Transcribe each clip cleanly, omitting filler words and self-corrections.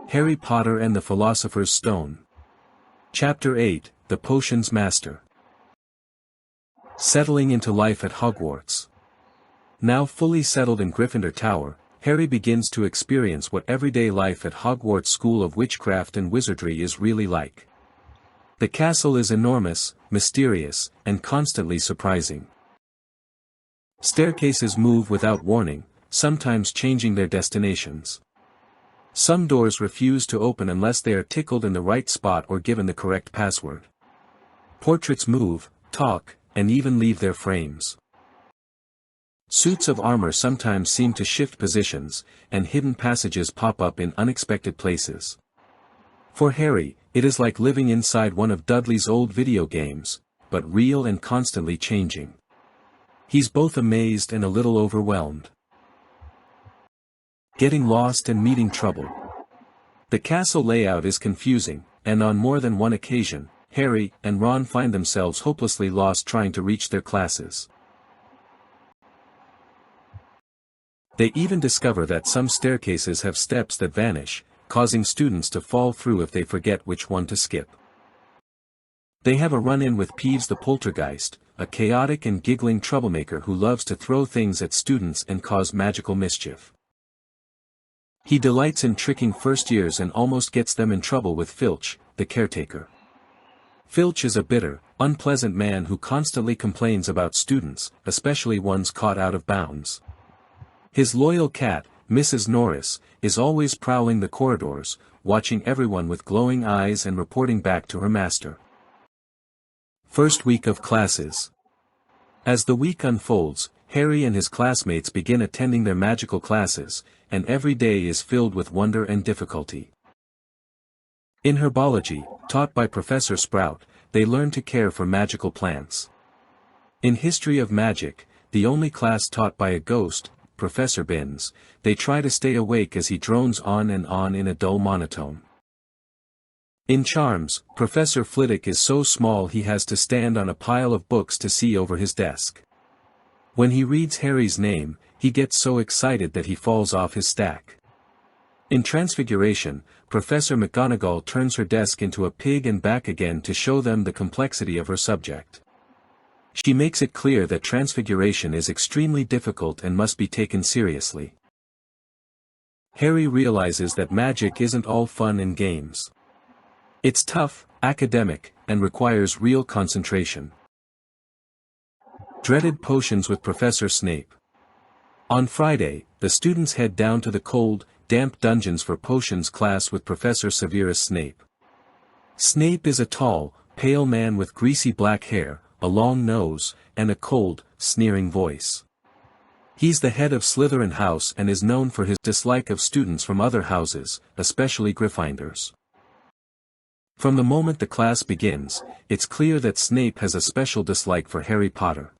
Harry Potter and the Philosopher's Stone. Chapter 8, The Potions Master. Settling into life at Hogwarts. Now fully settled in Gryffindor Tower, Harry begins to experience what everyday life at Hogwarts School of Witchcraft and Wizardry is really like. The castle is enormous, mysterious, and constantly surprising. Staircases move without warning, sometimes changing their destinations. Some doors refuse to open unless they are tickled in the right spot or given the correct password. Portraits move, talk, and even leave their frames. Suits of armor sometimes seem to shift positions, and hidden passages pop up in unexpected places. For Harry, it is like living inside one of Dudley's old video games, but real and constantly changing. He's both amazed and a little overwhelmed. Getting lost and meeting trouble. The castle layout is confusing, and on more than one occasion, Harry and Ron find themselves hopelessly lost trying to reach their classes. They even discover that some staircases have steps that vanish, causing students to fall through if they forget which one to skip. They have a run-in with Peeves the Poltergeist, a chaotic and giggling troublemaker who loves to throw things at students and cause magical mischief. He delights in tricking first years and almost gets them in trouble with Filch, the caretaker. Filch is a bitter, unpleasant man who constantly complains about students, especially ones caught out of bounds. His loyal cat, Mrs. Norris, is always prowling the corridors, watching everyone with glowing eyes and reporting back to her master. First week of classes. As the week unfolds, Harry and his classmates begin attending their magical classes, and every day is filled with wonder and difficulty. In herbology, taught by Professor Sprout, they learn to care for magical plants. In history of magic, the only class taught by a ghost, Professor Binns, they try to stay awake as he drones on and on in a dull monotone. In charms, Professor Flitwick is so small he has to stand on a pile of books to see over his desk. When he reads Harry's name, he gets so excited that he falls off his stack. In Transfiguration, Professor McGonagall turns her desk into a pig and back again to show them the complexity of her subject. She makes it clear that Transfiguration is extremely difficult and must be taken seriously. Harry realizes that magic isn't all fun and games. It's tough, academic, and requires real concentration. Dreaded potions with Professor Snape. On Friday, the students head down to the cold, damp dungeons for potions class with Professor Severus Snape. Snape is a tall, pale man with greasy black hair, a long nose, and a cold, sneering voice. He's the head of Slytherin House and is known for his dislike of students from other houses, especially Gryffindors. From the moment the class begins, it's clear that Snape has a special dislike for Harry Potter.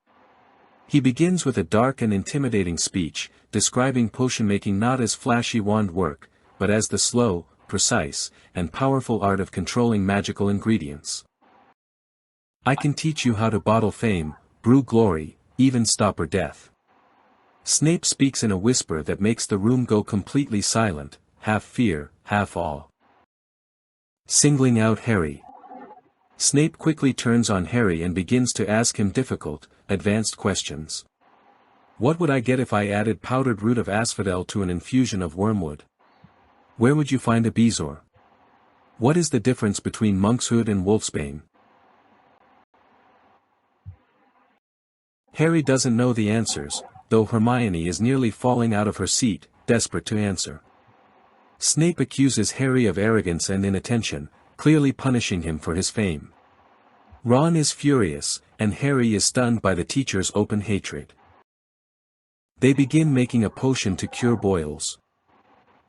He begins with a dark and intimidating speech, describing potion-making not as flashy wand work, but as the slow, precise, and powerful art of controlling magical ingredients. I can teach you how to bottle fame, brew glory, even stop or death. Snape speaks in a whisper that makes the room go completely silent, half fear, half awe. Singling out Harry. Snape quickly turns on Harry and begins to ask him difficult, advanced questions. What would I get if I added powdered root of asphodel to an infusion of wormwood? Where would you find a bezoar? What is the difference between monkshood and wolfsbane? Harry doesn't know the answers, though Hermione is nearly falling out of her seat, desperate to answer. Snape accuses Harry of arrogance and inattention, clearly punishing him for his fame. Ron is furious, and Harry is stunned by the teacher's open hatred. They begin making a potion to cure boils.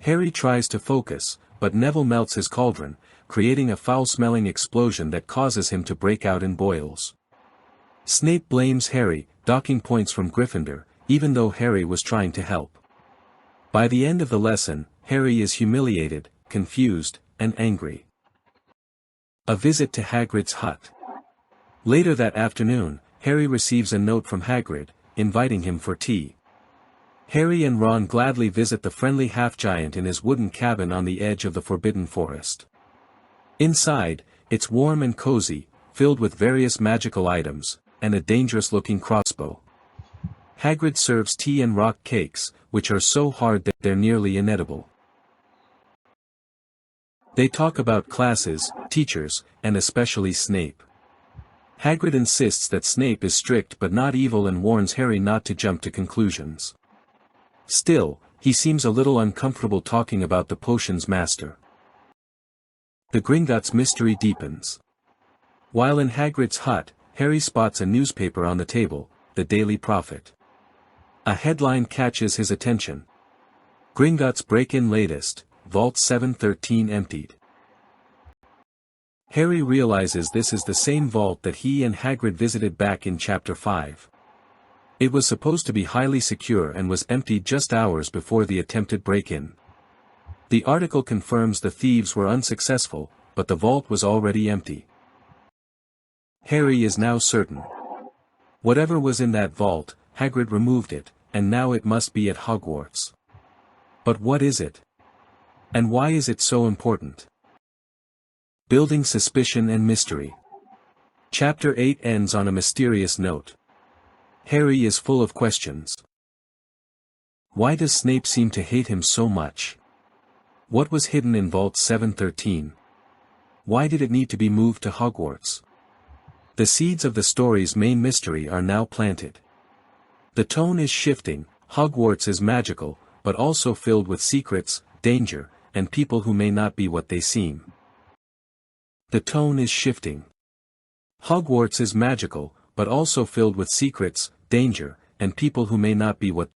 Harry tries to focus, but Neville melts his cauldron, creating a foul-smelling explosion that causes him to break out in boils. Snape blames Harry, docking points from Gryffindor, even though Harry was trying to help. By the end of the lesson, Harry is humiliated, confused, and angry. A visit to Hagrid's hut. Later that afternoon, Harry receives a note from Hagrid, inviting him for tea. Harry and Ron gladly visit the friendly half-giant in his wooden cabin on the edge of the Forbidden Forest. Inside, it's warm and cozy, filled with various magical items, and a dangerous-looking crossbow. Hagrid serves tea and rock cakes, which are so hard that they're nearly inedible. They talk about classes, teachers, and especially Snape. Hagrid insists that Snape is strict but not evil and warns Harry not to jump to conclusions. Still, he seems a little uncomfortable talking about the potion's master. The Gringotts mystery deepens. While in Hagrid's hut, Harry spots a newspaper on the table, the Daily Prophet. A headline catches his attention. Gringotts break-in latest, Vault 713 emptied. Harry realizes this is the same vault that he and Hagrid visited back in Chapter 5. It was supposed to be highly secure and was emptied just hours before the attempted break-in. The article confirms the thieves were unsuccessful, but the vault was already empty. Harry is now certain. Whatever was in that vault, Hagrid removed it, and now it must be at Hogwarts. But what is it? And why is it so important? Building suspicion and mystery. Chapter 8 ends on a mysterious note. Harry is full of questions. Why does Snape seem to hate him so much? What was hidden in Vault 713? Why did it need to be moved to Hogwarts? The seeds of the story's main mystery are now planted. The tone is shifting. Hogwarts is magical, but also filled with secrets, danger, and people who may not be what they seem. The tone is shifting. Hogwarts is magical, but also filled with secrets, danger, and people who may not be what